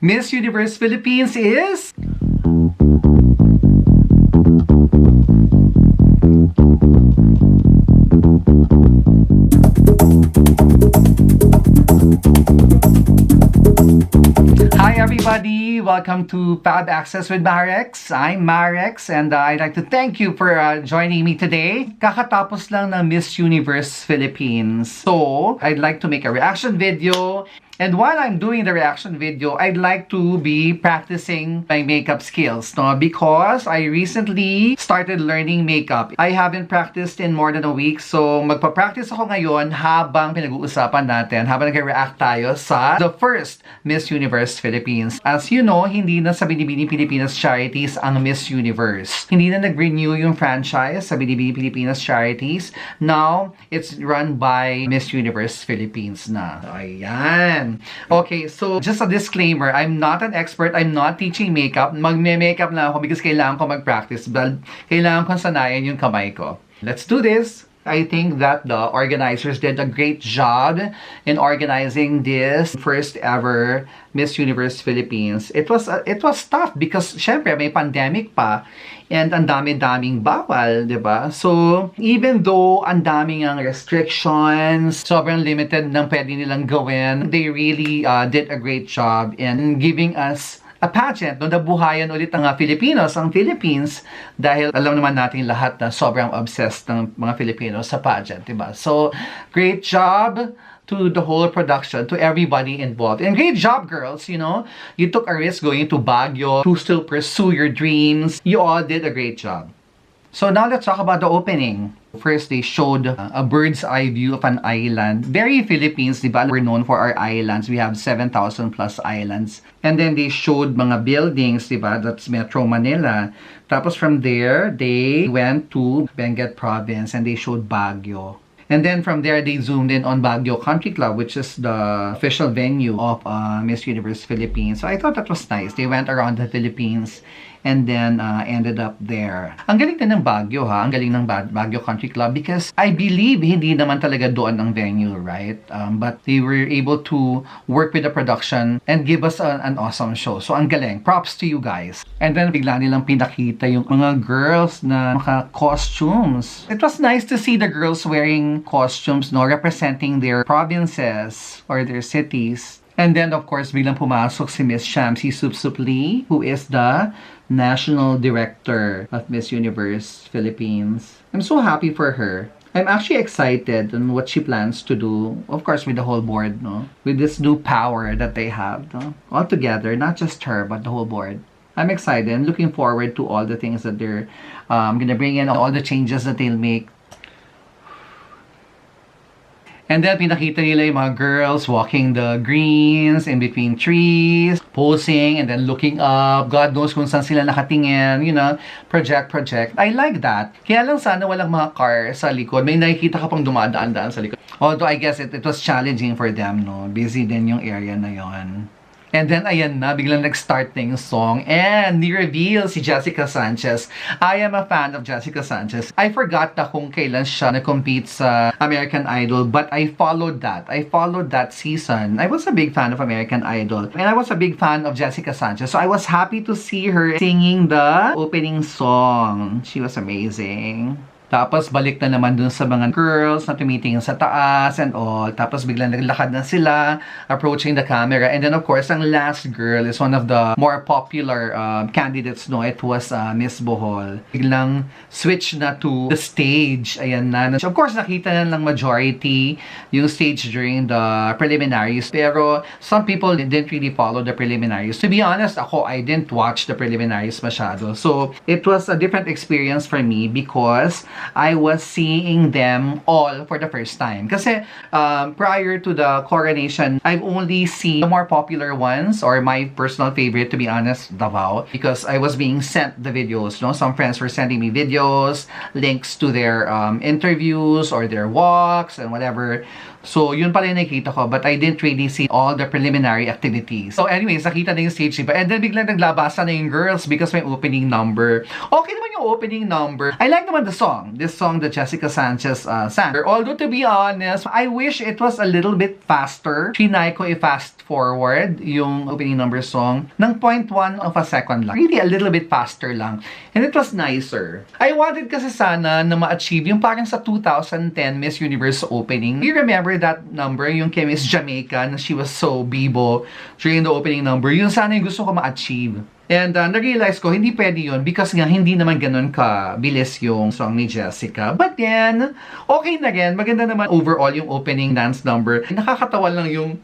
Miss Universe Philippines is... Hi everybody! Welcome to Fab Access with Marex. I'm Marex and I'd like to thank you for joining me today. Kakatapos lang ng Miss Universe Philippines. So, I'd like to make a reaction video. And while I'm doing the reaction video, I'd like to be practicing my makeup skills, no? Because I recently started learning makeup. I haven't practiced in more than a week, so magpa-practice ako ngayon habang pinag-uusapan natin, habang nag-react tayo sa the first Miss Universe Philippines. As you know, hindi na sa Binibining Pilipinas Charities ang Miss Universe. Hindi na nag-renew yung franchise sa Binibining Pilipinas Charities. Now, it's run by Miss Universe Philippines na. So, ayan. Okay, so just a disclaimer, I'm not an expert, I'm not teaching makeup. Magme-makeup lang ako because kailangan ko mag-practice. Kailangan kong sanayan yung kamay ko. Let's do this! I think that the organizers did a great job in organizing this first ever Miss Universe Philippines. It was tough because syempre may pandemic pa and ang dami-daming bawal, 'di ba? So, even though ang daming ang restrictions, sobrang limited ng pwede nilang gawin, they really did a great job in giving us a pageant, no, nabuhayan ulit ang Filipinos, ang Philippines, dahil alam naman natin lahat na sobrang obsessed ng mga Filipinos sa pageant, diba? So, great job to the whole production, to everybody involved. And great job, girls, you know? You took a risk going to Baguio to still pursue your dreams. You all did a great job. So now let's talk about the opening. First, they showed a bird's eye view of an island. Very Philippines, di ba? We're known for our islands. We have 7,000 plus islands. And then they showed mga buildings, di ba? That's Metro Manila. Tapos from there, they went to Benguet Province and they showed Baguio. And then from there, they zoomed in on Baguio Country Club, which is the official venue of Miss Universe Philippines. So I thought that was nice. They went around the Philippines and then ended up there. Ang galing din ng Baguio, ha? Ang galing ng Baguio Country Club because I believe hindi naman talaga doon ang venue, right? But they were able to work with the production and give us an awesome show. So ang galing. Props to you guys. And then bigla nilang pinakita yung mga girls na costumes. It was nice to see the girls wearing costumes, no, representing their provinces or their cities. And then, of course, biglang pumasok si Miss Shamsi Supsup Lee, who is the National Director of Miss Universe Philippines. I'm so happy for her. I'm actually excited on what she plans to do, of course, with the whole board, no? With this new power that they have, no? All together, not just her, but the whole board. I'm excited and looking forward to all the things that they're gonna bring in, all the changes that they'll make. And then, pinakita nila yung mga girls walking the greens in between trees, posing, and then looking up. God knows kung saan sila nakatingin, you know, project. I like that. Kaya lang sana walang mga car sa likod. May nakikita ka pang dumadaan-daan sa likod. Although, I guess it was challenging for them, no? Busy din yung area na yon. And then, ayan na, biglang nag-start na yung song. And ni-reveal si Jessica Sanchez. I am a fan of Jessica Sanchez. I forgot na kung kailan siya na-compete sa American Idol. But I followed that. I followed that season. I was a big fan of American Idol. And I was a big fan of Jessica Sanchez. So I was happy to see her singing the opening song. She was amazing. Tapos, balik na naman dun sa mga girls na tumitingin sa taas and all. Tapos, biglang naglakad na sila, approaching the camera. And then, of course, ang last girl is one of the more popular candidates, no? It was Miss Bohol. Biglang switch na to the stage. Ayan na. Of course, nakita na lang majority yung stage during the preliminaries. Pero, some people didn't really follow the preliminaries. To be honest, ako, I didn't watch the preliminaries masyado. So, it was a different experience for me because I was seeing them all for the first time. Kasi prior to the coronation, I've only seen the more popular ones or my personal favorite, to be honest, Davao. Because I was being sent the videos, no? Some friends were sending me videos, links to their interviews or their walks and whatever. So, yun pala yung nakikita ko, but I didn't really see all the preliminary activities. So, anyways, nakita na yung stage, diba? And then, biglang naglabasan na yung girls because may opening number. Okay naman yung opening number. I like naman the song. This song that Jessica Sanchez sang. Although, to be honest, I wish it was a little bit faster. Trinay ko i-fast forward yung opening number song ng 0.1 of a second lang. Really, a little bit faster lang. And it was nicer. I wanted kasi sana na ma-achieve yung parang sa 2010 Miss Universe opening. You remember that number, yung kay Miss Jamaica, na she was so bibo during the opening number. Yun sana yung gusto ko ma-achieve. And na-realize ko, hindi pwede yun because nga hindi naman ganun ka-bilis yung song ni Jessica. But then, okay na rin. Maganda naman overall yung opening dance number. Nakakatawa lang yung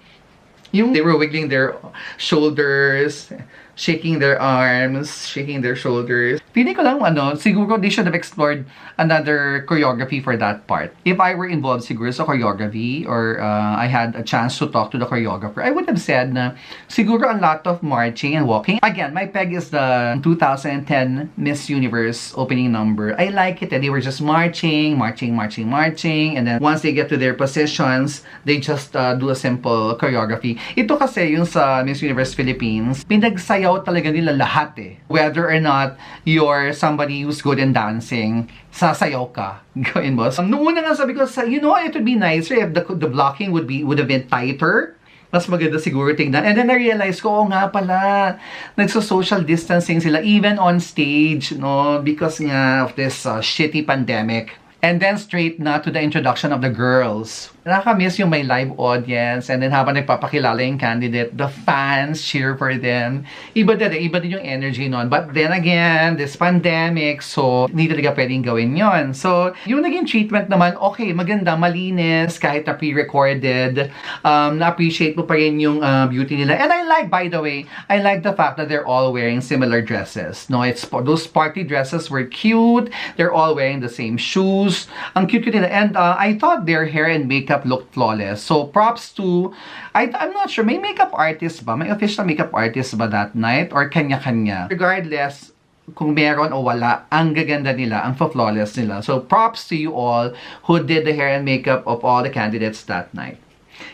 they were wiggling their shoulders, shaking their arms, shaking their shoulders. Feeling ko lang, siguro they should have explored another choreography for that part. If I were involved siguro sa choreography or I had a chance to talk to the choreographer, I would have said na siguro a lot of marching and walking. Again, my peg is the 2010 Miss Universe opening number. I like it that they were just marching, and then once they get to their positions, they just do a simple choreography. Ito kasi yung sa Miss Universe Philippines, pinagsayaw talaga nila lahat eh. Whether or not you're somebody who's good in dancing, sasayaw ka. Gawin mo. Noong una nga sabi ko, it would be nicer if the blocking would have been tighter. Mas maganda siguro tingnan. And then na-realize ko, nga pala, nagso-social distancing sila even on stage, no? Because nga of this shitty pandemic. And then straight na to the introduction of the girls. Nakakamiss yung may live audience, and then habang nagpapakilala yung candidate, the fans cheer for them. Iba din yung energy nun. But then again, this pandemic, so hindi talaga pwedeng gawin yon. So, yung naging treatment naman, okay, maganda, malinis, kahit na pre-recorded, na-appreciate mo pa rin yung beauty nila. And I like, by the way, I like the fact that they're all wearing similar dresses. No, those party dresses were cute. They're all wearing the same shoes. Ang cute nila. And I thought their hair and makeup looked flawless. So, props to, I'm not sure, may makeup artist ba? May official makeup artist ba that night? Or kanya-kanya? Regardless, kung meron o wala, ang gaganda nila, ang flawless nila. So, props to you all who did the hair and makeup of all the candidates that night.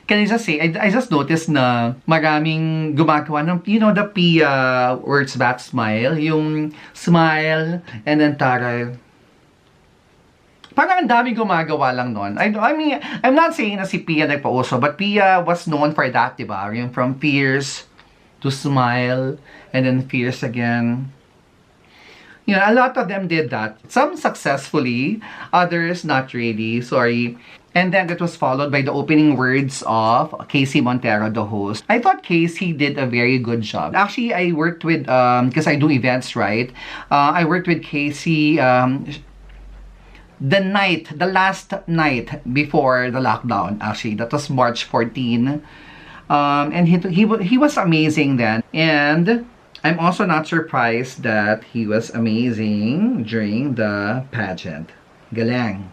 Can I just say, I just noticed na maraming gumagawa ng, the Pia Words Back Smile. Yung smile, and then taray. Parang ang daming gumagawa lang nun. I mean, I'm not saying na si Pia nagpauso, but Pia was known for that, diba? Yung from fierce to smile, and then fierce again. A lot of them did that. Some successfully, others not really, sorry. And then it was followed by the opening words of Casey Montero, the host. I thought Casey did a very good job. Actually, I worked with, because I do events, right? I worked with Casey, the last night before the lockdown, actually. That was March 14. And he was amazing then. And I'm also not surprised that he was amazing during the pageant. Galing.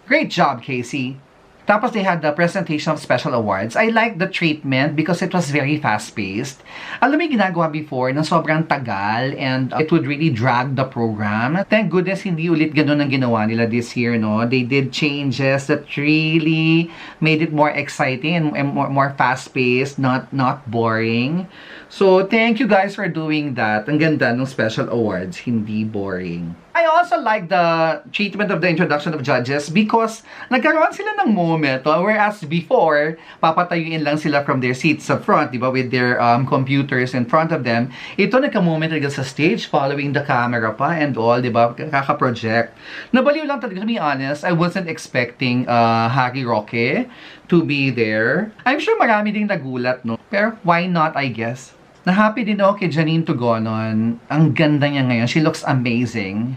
Great job, Casey. Tapos they had the presentation of special awards. I like the treatment because it was very fast-paced. Alam mo yung ginagawa before na sobrang tagal and it would really drag the program. Thank goodness hindi ulit ganun ang ginawa nila this year, no? They did changes that really made it more exciting and more fast-paced, not boring. So, thank you guys for doing that. Ang ganda ng special awards, hindi boring. I also like the treatment of the introduction of judges because nagkaroon sila ng moment, whereas before, papatayuin lang sila from their seats sa front, diba, with their computers in front of them. Ito nagka-moment talaga sa stage, following the camera pa and all, diba, kaka-project. Nabaliw lang talaga, to be honest, I wasn't expecting Harry Roque to be there. I'm sure marami ding nagulat, no? Pero why not, I guess? Na-happy din ako kay Janine Tugonon. Ang ganda niya ngayon. She looks amazing.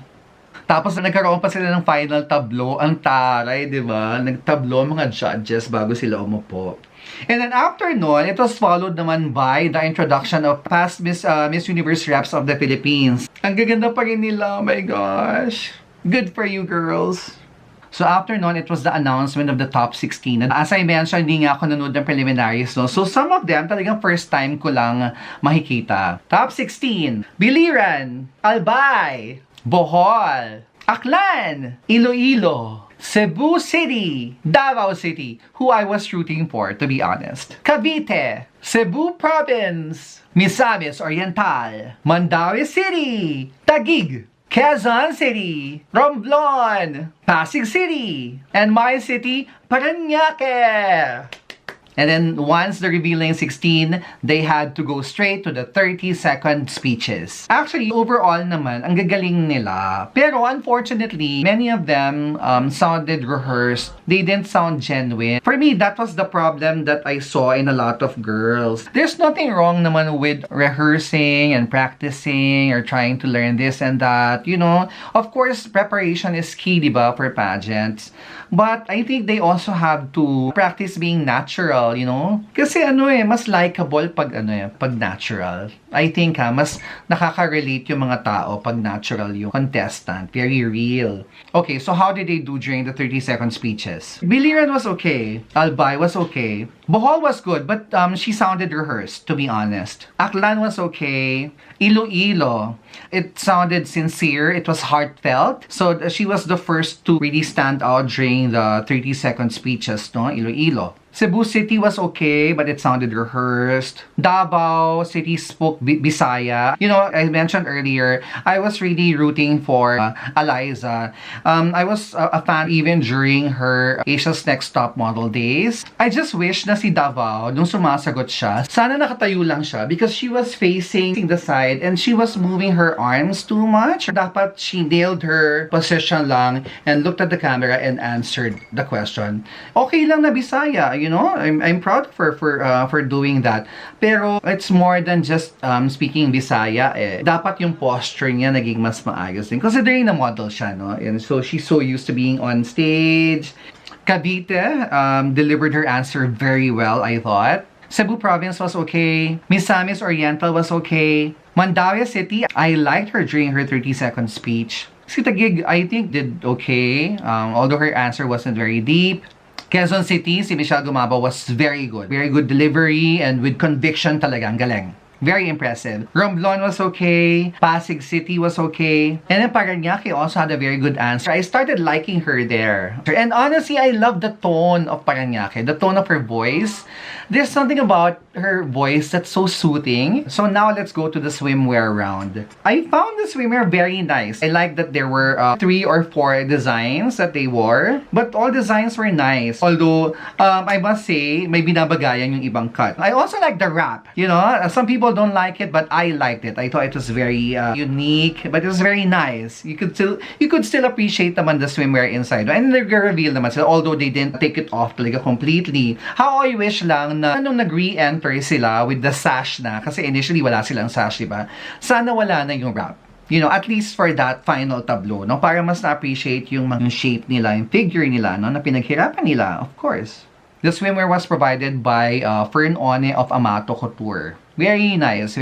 Tapos nagkaroon pa sila ng final tableau. Ang taray, di ba? Nagtableau mga judges bago sila umupo. And then after nun, it was followed naman by the introduction of past Miss Universe reps of the Philippines. Ang gaganda pa rin nila. Oh my gosh. Good for you, girls. So after nun, it was the announcement of the top 16. And as I mentioned, hindi nga ako nanood ng preliminaries, no? So some of them, talagang first time ko lang makikita. Top 16, Biliran, Albay, Bohol, Aklan, Iloilo, Cebu City, Davao City, who I was rooting for, to be honest. Cavite, Cebu Province, Misamis Oriental, Mandaue City, Taguig, Quezon City, Romblon, Pasig City, and my city, Parañaque. And then once the revealing 16, they had to go straight to the 30-second speeches. Actually, overall naman, ang gagaling nila. Pero unfortunately, many of them sounded rehearsed. They didn't sound genuine. For me, that was the problem that I saw in a lot of girls. There's nothing wrong naman with rehearsing and practicing or trying to learn this and that. You know, of course, preparation is key, diba, for pageants. But I think they also have to practice being natural, you know? Kasi mas likable pag pag natural. I think mas nakaka-relate yung mga tao pag natural yung contestant. Very real. Okay, so how did they do during the 30-second speeches? Biliran was okay. Albay was okay. Bohol was good, but she sounded rehearsed, to be honest. Aklan was okay. Iloilo, it sounded sincere. It was heartfelt. So she was the first to really stand out during the 30-second speeches, no? Iloilo. Cebu City was okay, but it sounded rehearsed. Davao City spoke Bisaya. You know, I mentioned earlier, I was really rooting for Eliza. I was a fan even during her Asia's Next Top Model days. I just wish na si Davao, nung sumasagot siya, sana nakatayo lang siya because she was facing the side and she was moving her arms too much. Dapat she nailed her position lang and looked at the camera and answered the question. Okay lang na Bisaya, you know, I'm proud of her for doing that. Pero it's more than just speaking Bisaya. Dapat yung posture niya naging mas maayos din. Considering na model siya, no? And so she's so used to being on stage. Cavite delivered her answer very well, I thought. Cebu Province was okay. Misamis Oriental was okay. Mandaue City, I liked her during her 30-second speech. Si Taguig, I think, did okay. Although her answer wasn't very deep. Quezon City, si Michelle Gumabo was very good. Very good delivery and with conviction talagang galing. Very impressive. Romblon was okay. Pasig City was okay. And then Parañaque also had a very good answer. I started liking her there. And honestly, I love the tone of Parañaque. The tone of her voice. There's something about her voice that's so soothing. So now let's go to the swimwear round. I found the swimwear very nice. I like that there were 3 or 4 designs that they wore. But all designs were nice. Although, I must say, may binabagayan yung ibang cut. I also like the wrap. You know, some people don't like it, but I liked it. I thought it was very unique, but it was very nice. You could still appreciate naman the swimwear inside. And nag-reveal naman sila, although they didn't take it off talaga completely. How I wish lang na nung nag-re-enter sila with the sash na, kasi initially wala silang sash, diba? Sana wala na yung wrap. You know, at least for that final tableau, no? Para mas na-appreciate yung shape nila, yung figure nila, no? Na pinaghirapan nila, of course. The swimwear was provided by Fern One of Amato Couture. Very nice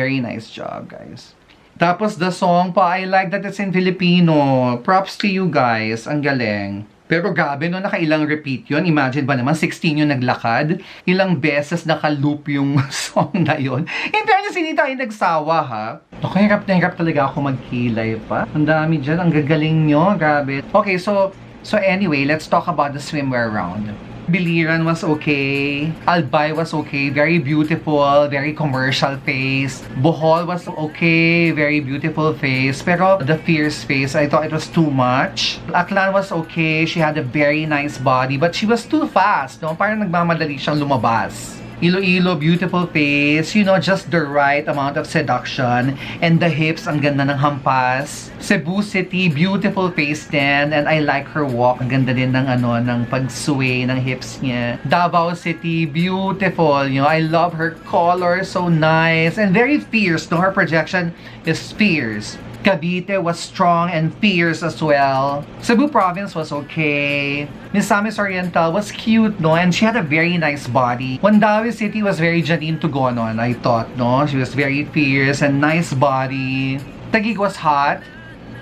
job, guys. Tapos the song pa, I like that it's in Filipino. Props to you guys, ang galing. Pero grabe, no, nakailang repeat yun. Imagine ba naman, 16 yung naglakad. Ilang beses nakaloop yung song na yun. In fairness, hindi tayo nagsawa, ha? Ako, hirap na hirap talaga ako magkilay pa. Ang dami dyan, ang gagaling nyo, grabe. Okay, so anyway, let's talk about the swimwear round. Biliran was okay. Albay was okay. Very beautiful. Very commercial face. Bohol was okay. Very beautiful face. Pero the fierce face, I thought it was too much. Aklan was okay. She had a very nice body. But she was too fast. No? Parang nagmamadali siyang lumabas. Iloilo, beautiful face, you know, just the right amount of seduction, and the hips, ang ganda ng hampas. Cebu City, beautiful face din, and I like her walk, ang ganda din ng ng pag-sway ng hips niya. Davao City, beautiful, you know, I love her color, so nice, and very fierce, no, her projection is fierce. Cavite was strong and fierce as well. Cebu Province was okay. Misamis Oriental was cute, no? And she had a very nice body. Mandaue City was very Janine Tugonon, I thought, no? She was very fierce and nice body. Taguig was hot.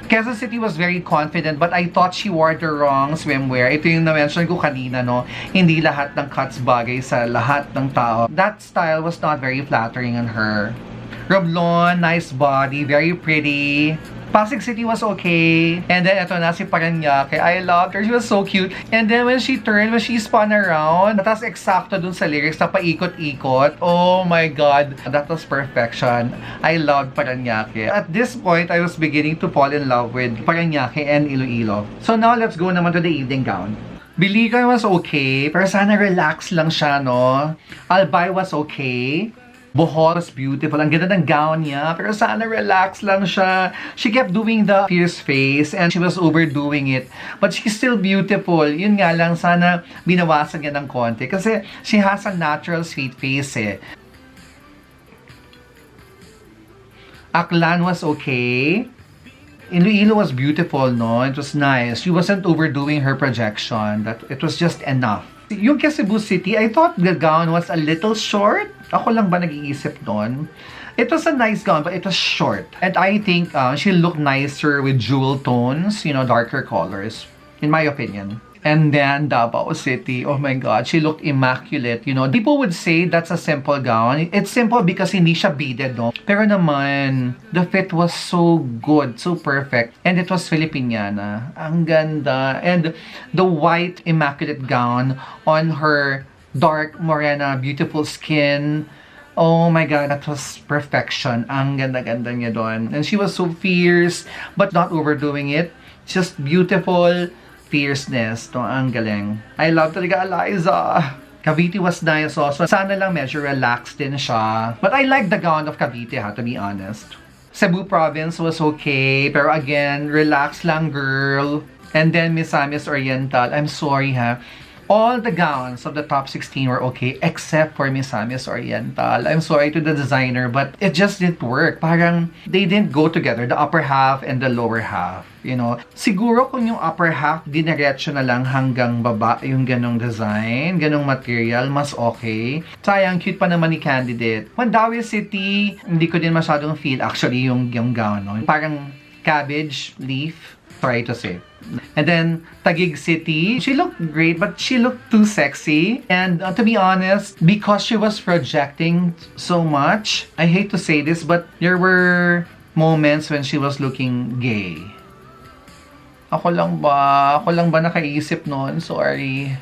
Quezon City was very confident, but I thought she wore the wrong swimwear. Ito yung na-mention ko kanina, no? Hindi lahat ng cuts bagay sa lahat ng tao. That style was not very flattering on her. Romblon, nice body, very pretty. Pasig City was okay. And then, eto na si Paranaque. I loved her. She was so cute. And then, when she spun around, tapos eksakto dun sa lyrics na paikot-ikot. Oh my God. That was perfection. I loved Paranaque. At this point, I was beginning to fall in love with Paranaque and Iloilo. So now, let's go naman to the evening gown. Biligan was okay, pero sana relax lang siya, no? Albay was okay. Bohol was beautiful. Ang ganda ng gown niya. Pero sana relax lang siya. She kept doing the fierce face and she was overdoing it. But she's still beautiful. Yun nga lang, sana binawasan niya ng konti. Kasi she has a natural sweet face eh. Aklan was okay. Iloilo was beautiful, no? It was nice. She wasn't overdoing her projection. That it was just enough. Yung kay Cebu City, I thought the gown was a little short. Ako lang ba nag-iisip nun? It was a nice gown, but it was short. And I think she looked nicer with jewel tones, you know, darker colors, in my opinion. And then Davao City, oh my God, she looked immaculate. You know, people would say that's a simple gown. It's simple because hindi siya beaded, no? Pero naman, the fit was so good, so perfect. And it was Filipiniana. Ang ganda. And the white immaculate gown on her dark, morena, beautiful skin. Oh my God, that was perfection. Ang ganda-ganda niya doon. And she was so fierce, but not overdoing it. Just beautiful fierceness. To ang galing. I love talaga Eliza. Cavite was nice also. Sana lang medyo relaxed din siya. But I like the gown of Cavite, ha, to be honest. Cebu province was okay. Pero again, relax lang, girl. And then Misamis Oriental. I'm sorry, ha. All the gowns of the top 16 were okay except for Misamis Oriental. I'm sorry to the designer, but it just didn't work. Parang they didn't go together, the upper half and the lower half. You know, siguro kung yung upper half diniretso na lang hanggang baba yung ganong design, ganong material, mas okay. Sayang, cute pa naman ni candidate. Mandawi City, hindi ko din masyadong feel actually yung gown, no? Parang cabbage leaf, sorry to say. And then, Taguig City, she looked great, but she looked too sexy. And to be honest, because she was projecting so much, I hate to say this, but there were moments when she was looking gay. Ako lang ba nakaisip nun? Sorry.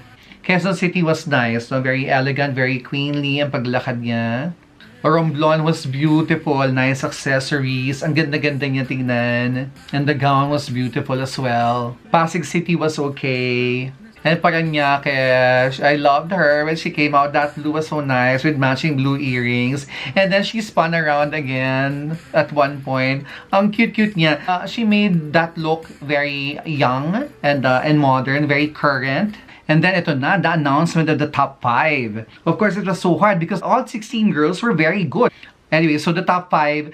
Quezon City was nice, no? Very elegant, very queenly ang paglakad niya. Romblon was beautiful, nice accessories. Ang ganda-ganda niya tingnan. And the gown was beautiful as well. Pasig City was okay. And Paranaque, I loved her when she came out. That blue was so nice with matching blue earrings. And then she spun around again at one point. Ang cute-cute niya. She made that look very young and modern, very current. And then ito na, the announcement of the top 5. Of course, it was so hard because all 16 girls were very good. Anyway, so the top 5,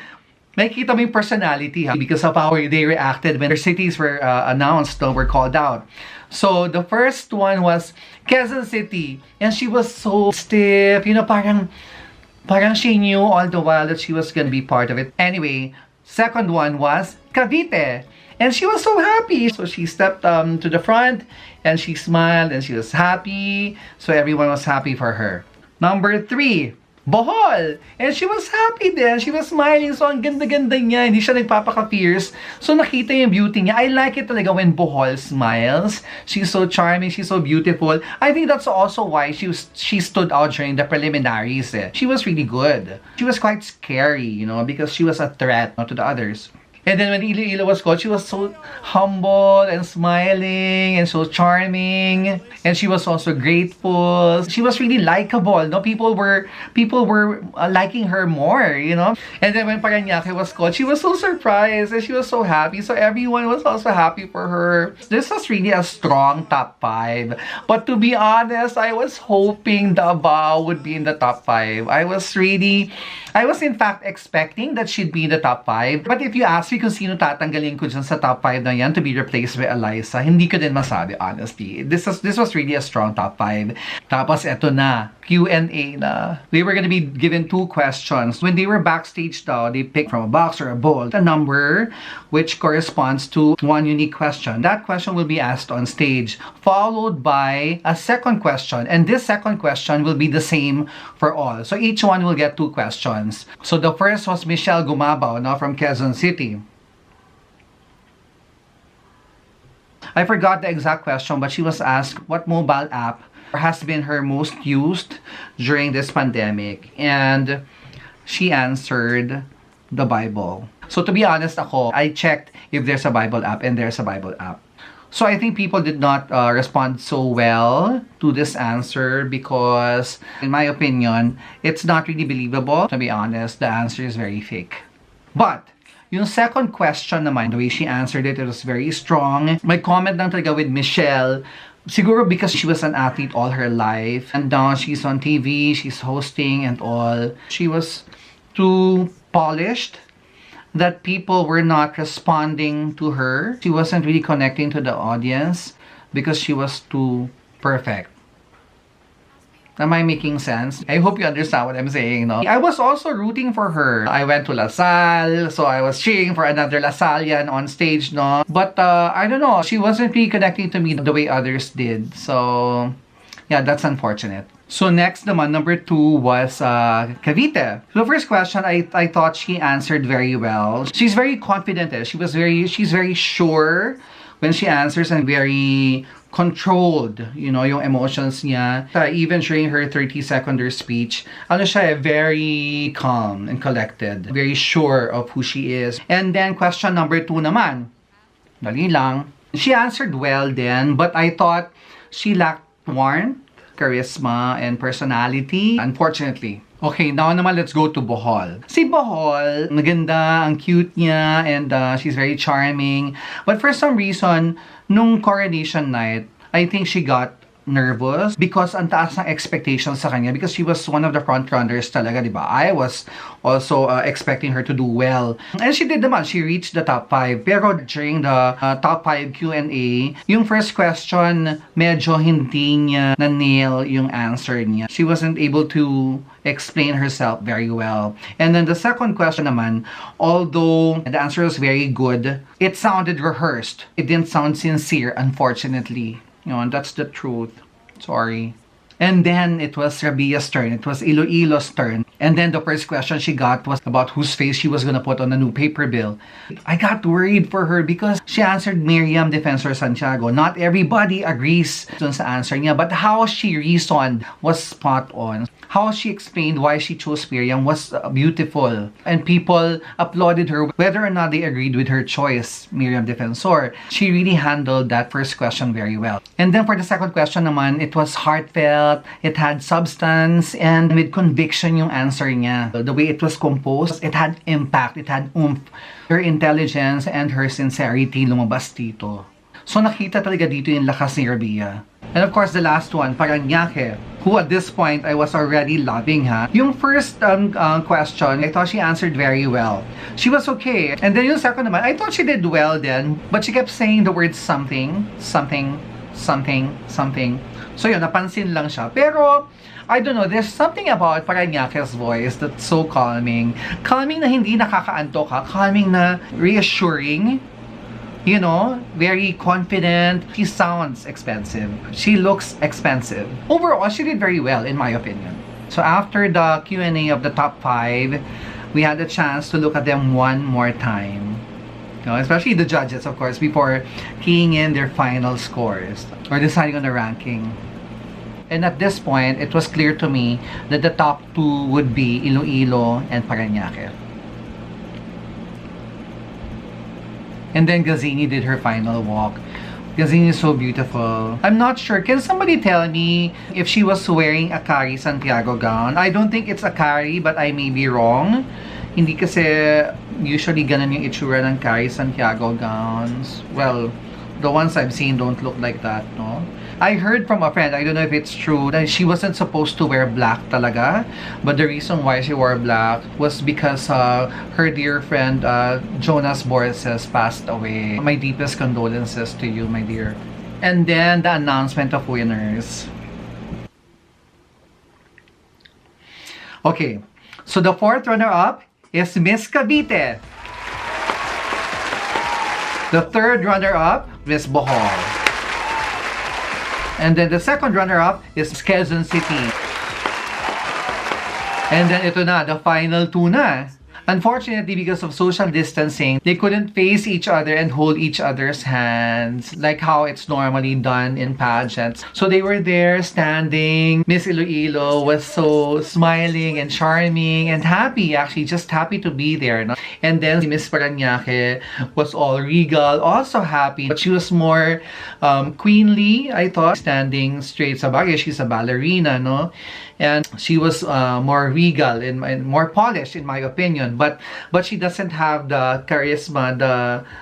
nakikita mo yung personality, ha? Because of how they reacted when their cities were announced or were called out. So the first one was Quezon City. And she was so stiff. You know, parang she knew all the while that she was gonna be part of it. Anyway, second one was Cavite. And she was so happy. So she stepped to the front and she smiled and she was happy. So everyone was happy for her. Number 3, Bohol. And she was happy then. She was smiling. So ang ganda-ganda niya. Hindi siya nagpapaka-fierce. So nakita yung beauty niya. I like it talaga when Bohol smiles. She's so charming. She's so beautiful. I think that's also why she stood out during the preliminaries. She was really good. She was quite scary, you know, because she was a threat to the others. And then when Iloilo was called, she was so humble and smiling and so charming. And she was also grateful. She was really likable. No, people were liking her more, you know. And then when Paranaque was called, she was so surprised and she was so happy. So everyone was also happy for her. This was really a strong top 5. But to be honest, I was hoping Davao would be in the top 5. I was in fact expecting that she'd be in the top 5. But if you ask me kung sino tatanggalin ko dyan sa top 5 na yan to be replaced by Eliza, hindi ko din masabi, honestly. This was really a strong top 5. Tapos eto na, Q&A na. They were gonna be given 2 questions. When they were backstage daw, they picked from a box or a bowl a number which corresponds to one unique question. That question will be asked on stage, followed by a second question. And this second question will be the same for all. So each one will get 2 questions. So the first was Michelle Gumabao, now from Quezon City. I forgot the exact question, but she was asked what mobile app has been her most used during this pandemic. And she answered the Bible. So to be honest I checked if there's a Bible app, and there's a Bible app. So I think people did not respond so well to this answer because, in my opinion, it's not really believable. To be honest, the answer is very fake. But yung second question naman, the way she answered it, it was very strong. My comment lang talaga with Michelle, siguro because she was an athlete all her life. And now she's on TV, she's hosting and all. She was too polished that people were not responding to her. She wasn't really connecting to the audience because she was too perfect. Am I making sense? I hope you understand what I'm saying, no? I was also rooting for her. I went to La Salle, so I was cheering for another Lasallian on stage, no? But, I don't know, she wasn't really connecting to me the way others did. So, yeah, that's unfortunate. So next naman, number 2 was Cavite. So the first question, I thought she answered very well. She's very confident. She's very sure when she answers and very controlled, yung emotions niya. Even during her 30-seconder speech, siya, very calm and collected. Very sure of who she is. And then question number 2 naman, dali lang. She answered well then, but I thought she lacked warmth, charisma, and personality, unfortunately. Okay, now naman let's go to Bohol. Si Bohol, maganda, ang cute niya, and she's very charming. But for some reason, nung coronation night, I think she got nervous because ang taas ng expectations sa kanya because she was one of the front runners talaga, di ba? I was also expecting her to do well. And she did naman. She reached the top 5. Pero during the top 5 Q&A, yung first question, medyo hindi niya na-nail yung answer niya. She wasn't able to explain herself very well. And then the second question naman, although the answer was very good, it sounded rehearsed. It didn't sound sincere, unfortunately. And that's the truth. Sorry. And then it was Rabia's turn. It was Iloilo's turn. And then the first question she got was about whose face she was gonna put on the new paper bill. I got worried for her because she answered Miriam Defensor Santiago. Not everybody agrees dun sa answer niya, but how she reasoned was spot on. How she explained why she chose Miriam was beautiful. And people applauded her whether or not they agreed with her choice, Miriam Defensor. She really handled that first question very well. And then for the second question naman, it was heartfelt, it had substance, and with conviction yung answer niya. The way it was composed, it had impact, it had oomph. Her intelligence and her sincerity lumabas dito. So nakita talaga dito yung lakas ni Rabia. And of course, the last one, Paranaque, who at this point, I was already loving her. Yung first question, I thought she answered very well. She was okay. And then yung second naman, I thought she did well then, but she kept saying the word something, something, something, something. So yun, napansin lang siya. Pero, I don't know, there's something about Paranaque's voice that's so calming. Calming na hindi nakakaantok ha, calming na reassuring. Very confident. She sounds expensive. She looks expensive. Overall, she did very well, in my opinion. So after the Q&A of the top 5, we had a chance to look at them one more time. Especially the judges, of course, before keying in their final scores or deciding on the ranking. And at this point, it was clear to me that the top 2 would be Iloilo and Paranaque. And then Gazini did her final walk. Gazini is so beautiful. I'm not sure. Can somebody tell me if she was wearing a Cari Santiago gown? I don't think it's a Cari, but I may be wrong. Hindi kasi usually ganun yung itsura ng Cari Santiago gowns. Well, the ones I've seen don't look like that, no? I heard from a friend, I don't know if it's true, that she wasn't supposed to wear black talaga. But the reason why she wore black was because her dear friend Jonas Borges passed away. My deepest condolences to you, my dear. And then the announcement of winners. Okay, so the fourth runner-up is Miss Cavite. The third runner-up, Miss Bohol. And then the second runner-up is Quezon City. And then ito na, the final 2 na. Unfortunately, because of social distancing, they couldn't face each other and hold each other's hands like how it's normally done in pageants. So they were there standing. Miss Iloilo was so smiling and charming and happy, actually, just happy to be there. No? And then Miss Parañaque was all regal, also happy, but she was more queenly, I thought, standing straight sa bagay. She's a ballerina, no? And she was more regal and more polished, in my opinion. But she doesn't have the charisma,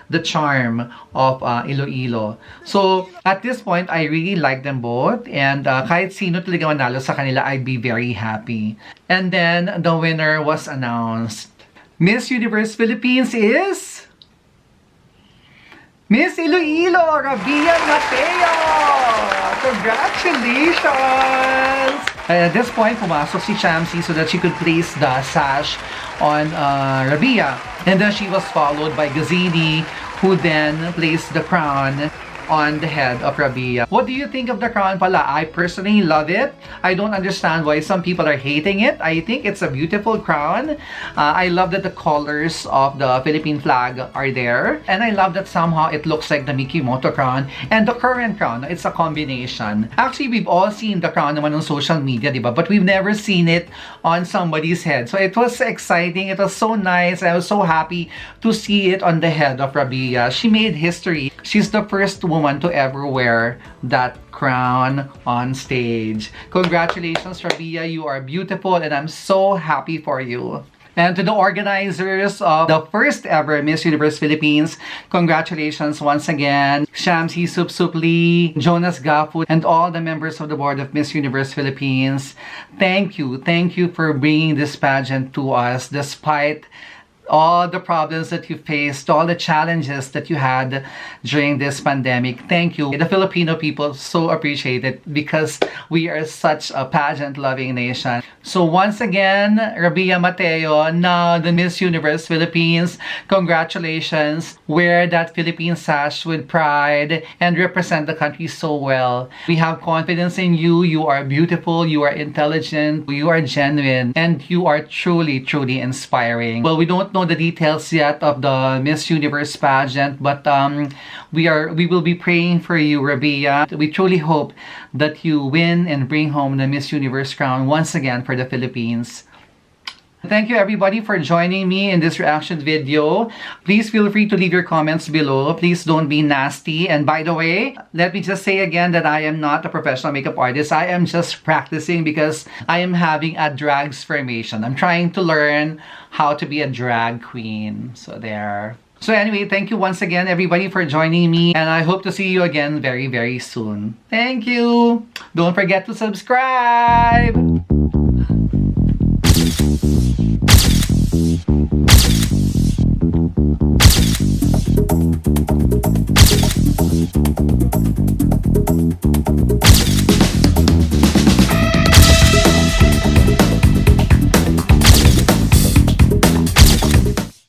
the charm of Iloilo. So at this point, I really like them both. And kahit sino talaga manalo sa kanila, I'd be very happy. And then the winner was announced. Miss Universe Philippines is Miss Iloilo, Rabia Mateo! Congratulations! At this point, pumasok si Shamsi so that she could place the sash on Rabia. And then she was followed by Gazini, who then placed the crown on the head of Rabia. What do you think of the crown pala? I personally love it. I don't understand why some people are hating it. I think it's a beautiful crown. I love that the colors of the Philippine flag are there. And I love that somehow it looks like the Mikimoto crown and the current crown. It's a combination. Actually, we've all seen the crown naman on social media, diba? But we've never seen it on somebody's head. So it was exciting. It was so nice. I was so happy to see it on the head of Rabia. She made history. She's the first woman to ever wear that crown on stage. Congratulations, Rabia. You are beautiful and I'm so happy for you. And to the organizers of the first ever Miss Universe Philippines, congratulations once again. Shamsi Supsupli, Jonas Gafu, and all the members of the board of Miss Universe Philippines. Thank you. Thank you for bringing this pageant to us despite all the problems that you faced, all the challenges that you had during this pandemic. Thank you. The Filipino people so appreciate it because we are such a pageant-loving nation. So once again, Rabia Mateo, now the Miss Universe Philippines, congratulations. Wear that Philippine sash with pride and represent the country so well. We have confidence in you. You are beautiful, you are intelligent, you are genuine, and you are truly, truly inspiring. Well, we don't know the details yet of the Miss Universe pageant, but we will be praying for you, Rabia. We truly hope that you win and bring home the Miss Universe crown once again for the Philippines. Thank you everybody for joining me in this reaction video. Please feel free to leave your comments below. Please don't be nasty. And by the way, let me just say again that I am not a professional makeup artist. I am just practicing because I am having a transformation. I'm trying to learn how to be a drag queen. So there. So anyway, thank you once again everybody for joining me. And I hope to see you again very, very soon. Thank you. Don't forget to subscribe.